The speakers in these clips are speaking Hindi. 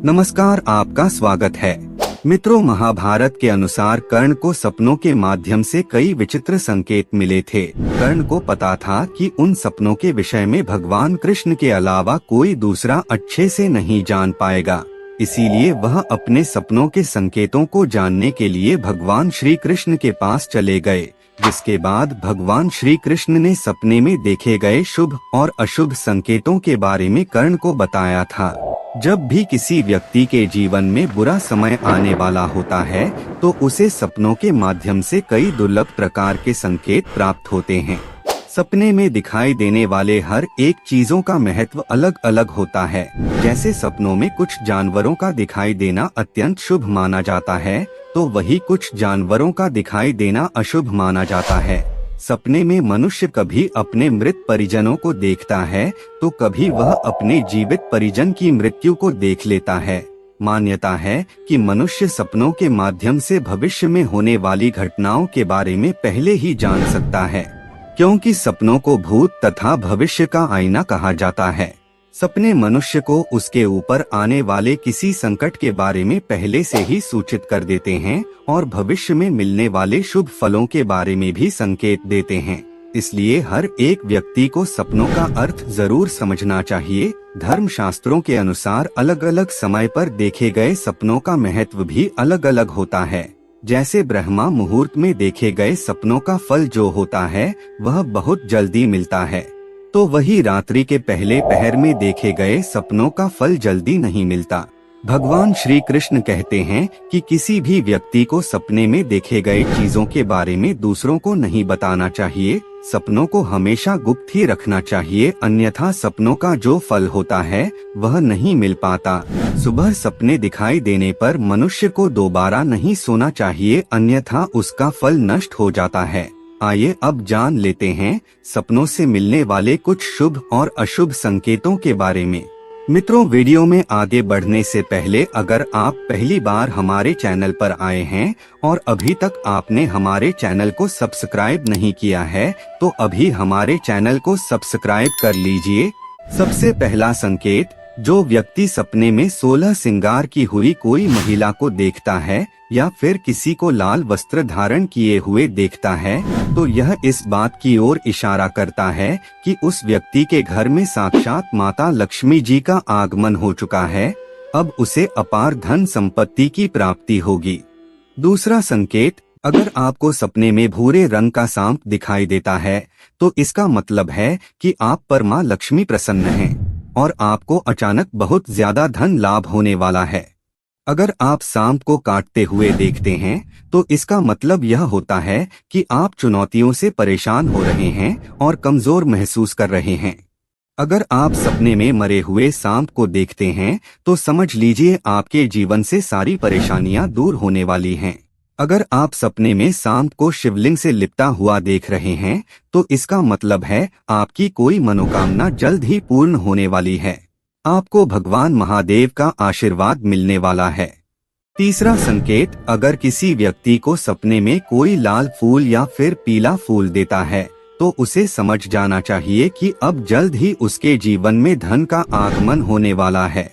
नमस्कार, आपका स्वागत है। मित्रों, महाभारत के अनुसार कर्ण को सपनों के माध्यम से कई विचित्र संकेत मिले थे। कर्ण को पता था कि उन सपनों के विषय में भगवान कृष्ण के अलावा कोई दूसरा अच्छे से नहीं जान पाएगा। इसीलिए वह अपने सपनों के संकेतों को जानने के लिए भगवान श्री कृष्ण के पास चले गए, जिसके बाद भगवान श्री कृष्ण ने सपने में देखे गए शुभ और अशुभ संकेतों के बारे में कर्ण को बताया था। जब भी किसी व्यक्ति के जीवन में बुरा समय आने वाला होता है तो उसे सपनों के माध्यम से कई दुर्लभ प्रकार के संकेत प्राप्त होते हैं। सपने में दिखाई देने वाले हर एक चीजों का महत्व अलग अलग होता है। जैसे सपनों में कुछ जानवरों का दिखाई देना अत्यंत शुभ माना जाता है, तो वही कुछ जानवरों का दिखाई देना अशुभ माना जाता है। सपने में मनुष्य कभी अपने मृत परिजनों को देखता है तो कभी वह अपने जीवित परिजन की मृत्यु को देख लेता है। मान्यता है कि मनुष्य सपनों के माध्यम से भविष्य में होने वाली घटनाओं के बारे में पहले ही जान सकता है, क्योंकि सपनों को भूत तथा भविष्य का आईना कहा जाता है। सपने मनुष्य को उसके ऊपर आने वाले किसी संकट के बारे में पहले से ही सूचित कर देते हैं और भविष्य में मिलने वाले शुभ फलों के बारे में भी संकेत देते हैं। इसलिए हर एक व्यक्ति को सपनों का अर्थ जरूर समझना चाहिए। धर्म शास्त्रों के अनुसार अलग अलग समय पर देखे गए सपनों का महत्व भी अलग अलग होता है। जैसे ब्रह्मा मुहूर्त में देखे गए सपनों का फल जो होता है वह बहुत जल्दी मिलता है, तो वही रात्रि के पहले पहर में देखे गए सपनों का फल जल्दी नहीं मिलता। भगवान श्री कृष्ण कहते हैं कि किसी भी व्यक्ति को सपने में देखे गए चीजों के बारे में दूसरों को नहीं बताना चाहिए। सपनों को हमेशा गुप्त ही रखना चाहिए, अन्यथा सपनों का जो फल होता है वह नहीं मिल पाता। सुबह सपने दिखाई देने पर मनुष्य को दोबारा नहीं सोना चाहिए, अन्यथा उसका फल नष्ट हो जाता है। आइए अब जान लेते हैं सपनों से मिलने वाले कुछ शुभ और अशुभ संकेतों के बारे में। मित्रों, वीडियो में आगे बढ़ने से पहले अगर आप पहली बार हमारे चैनल पर आए हैं और अभी तक आपने हमारे चैनल को सब्सक्राइब नहीं किया है तो अभी हमारे चैनल को सब्सक्राइब कर लीजिए। सबसे पहला संकेत, जो व्यक्ति सपने में 16 श्रृंगार की हुई कोई महिला को देखता है या फिर किसी को लाल वस्त्र धारण किए हुए देखता है तो यह इस बात की ओर इशारा करता है कि उस व्यक्ति के घर में साक्षात माता लक्ष्मी जी का आगमन हो चुका है। अब उसे अपार धन संपत्ति की प्राप्ति होगी। दूसरा संकेत, अगर आपको सपने में भूरे रंग का सांप दिखाई देता है तो इसका मतलब है कि आप पर मां लक्ष्मी प्रसन्न हैं और आपको अचानक बहुत ज्यादा धन लाभ होने वाला है। अगर आप सांप को काटते हुए देखते हैं तो इसका मतलब यह होता है कि आप चुनौतियों से परेशान हो रहे हैं और कमजोर महसूस कर रहे हैं। अगर आप सपने में मरे हुए सांप को देखते हैं तो समझ लीजिए आपके जीवन से सारी परेशानियां दूर होने वाली हैं। अगर आप सपने में सांप को शिवलिंग से लिपटा हुआ देख रहे हैं तो इसका मतलब है आपकी कोई मनोकामना जल्द ही पूर्ण होने वाली है। आपको भगवान महादेव का आशीर्वाद मिलने वाला है। तीसरा संकेत, अगर किसी व्यक्ति को सपने में कोई लाल फूल या फिर पीला फूल देता है तो उसे समझ जाना चाहिए कि अब जल्द ही उसके जीवन में धन का आगमन होने वाला है।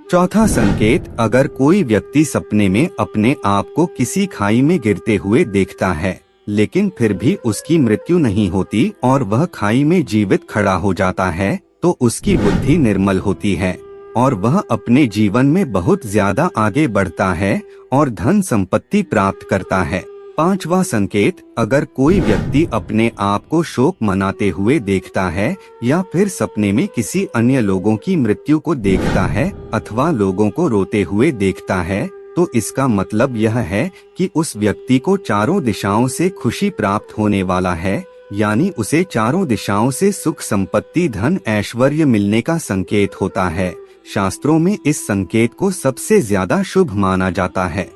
चौथा संकेत, अगर कोई व्यक्ति सपने में अपने आप को किसी खाई में गिरते हुए देखता है लेकिन फिर भी उसकी मृत्यु नहीं होती और वह खाई में जीवित खड़ा हो जाता है तो उसकी बुद्धि निर्मल होती है और वह अपने जीवन में बहुत ज्यादा आगे बढ़ता है और धन संपत्ति प्राप्त करता है। पांचवा संकेत, अगर कोई व्यक्ति अपने आप को शोक मनाते हुए देखता है या फिर सपने में किसी अन्य लोगों की मृत्यु को देखता है अथवा लोगों को रोते हुए देखता है तो इसका मतलब यह है कि उस व्यक्ति को चारों दिशाओं से खुशी प्राप्त होने वाला है, यानी उसे चारों दिशाओं से सुख संपत्ति धन ऐश्वर्य मिलने का संकेत होता है। शास्त्रों में इस संकेत को सबसे ज्यादा शुभ माना जाता है।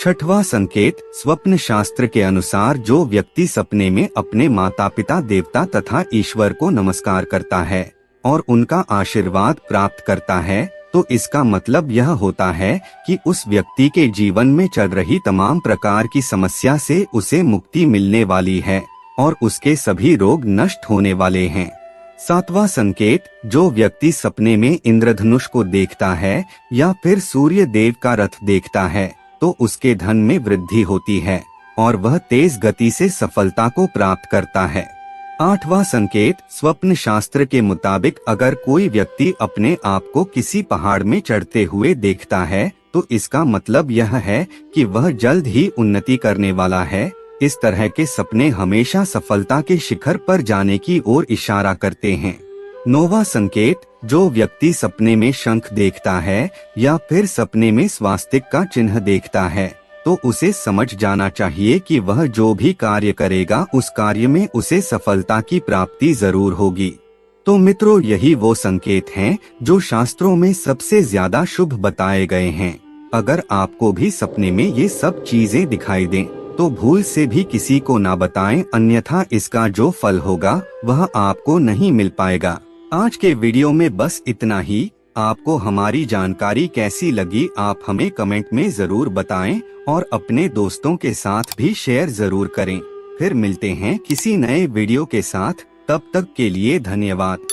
छठवां संकेत, स्वप्न शास्त्र के अनुसार जो व्यक्ति सपने में अपने माता पिता देवता तथा ईश्वर को नमस्कार करता है और उनका आशीर्वाद प्राप्त करता है तो इसका मतलब यह होता है कि उस व्यक्ति के जीवन में चल रही तमाम प्रकार की समस्या से उसे मुक्ति मिलने वाली है और उसके सभी रोग नष्ट होने वाले हैं। सातवां संकेत, जो व्यक्ति सपने में इंद्रधनुष को देखता है या फिर सूर्य देव का रथ देखता है तो उसके धन में वृद्धि होती है और वह तेज गति से सफलता को प्राप्त करता है। आठवां संकेत, स्वप्न शास्त्र के मुताबिक अगर कोई व्यक्ति अपने आप को किसी पहाड़ में चढ़ते हुए देखता है तो इसका मतलब यह है कि वह जल्द ही उन्नति करने वाला है। इस तरह के सपने हमेशा सफलता के शिखर पर जाने की ओर इशारा करते हैं। नौवां संकेत, जो व्यक्ति सपने में शंख देखता है या फिर सपने में स्वास्तिक का चिन्ह देखता है तो उसे समझ जाना चाहिए कि वह जो भी कार्य करेगा उस कार्य में उसे सफलता की प्राप्ति जरूर होगी। तो मित्रों, यही वो संकेत हैं जो शास्त्रों में सबसे ज्यादा शुभ बताए गए हैं। अगर आपको भी सपने में ये सब चीजें दिखाई दें तो भूल से भी किसी को ना बताएं, अन्यथा इसका जो फल होगा वह आपको नहीं मिल पाएगा। आज के वीडियो में बस इतना ही। आपको हमारी जानकारी कैसी लगी आप हमें कमेंट में जरूर बताएं और अपने दोस्तों के साथ भी शेयर जरूर करें। फिर मिलते हैं किसी नए वीडियो के साथ, तब तक के लिए धन्यवाद।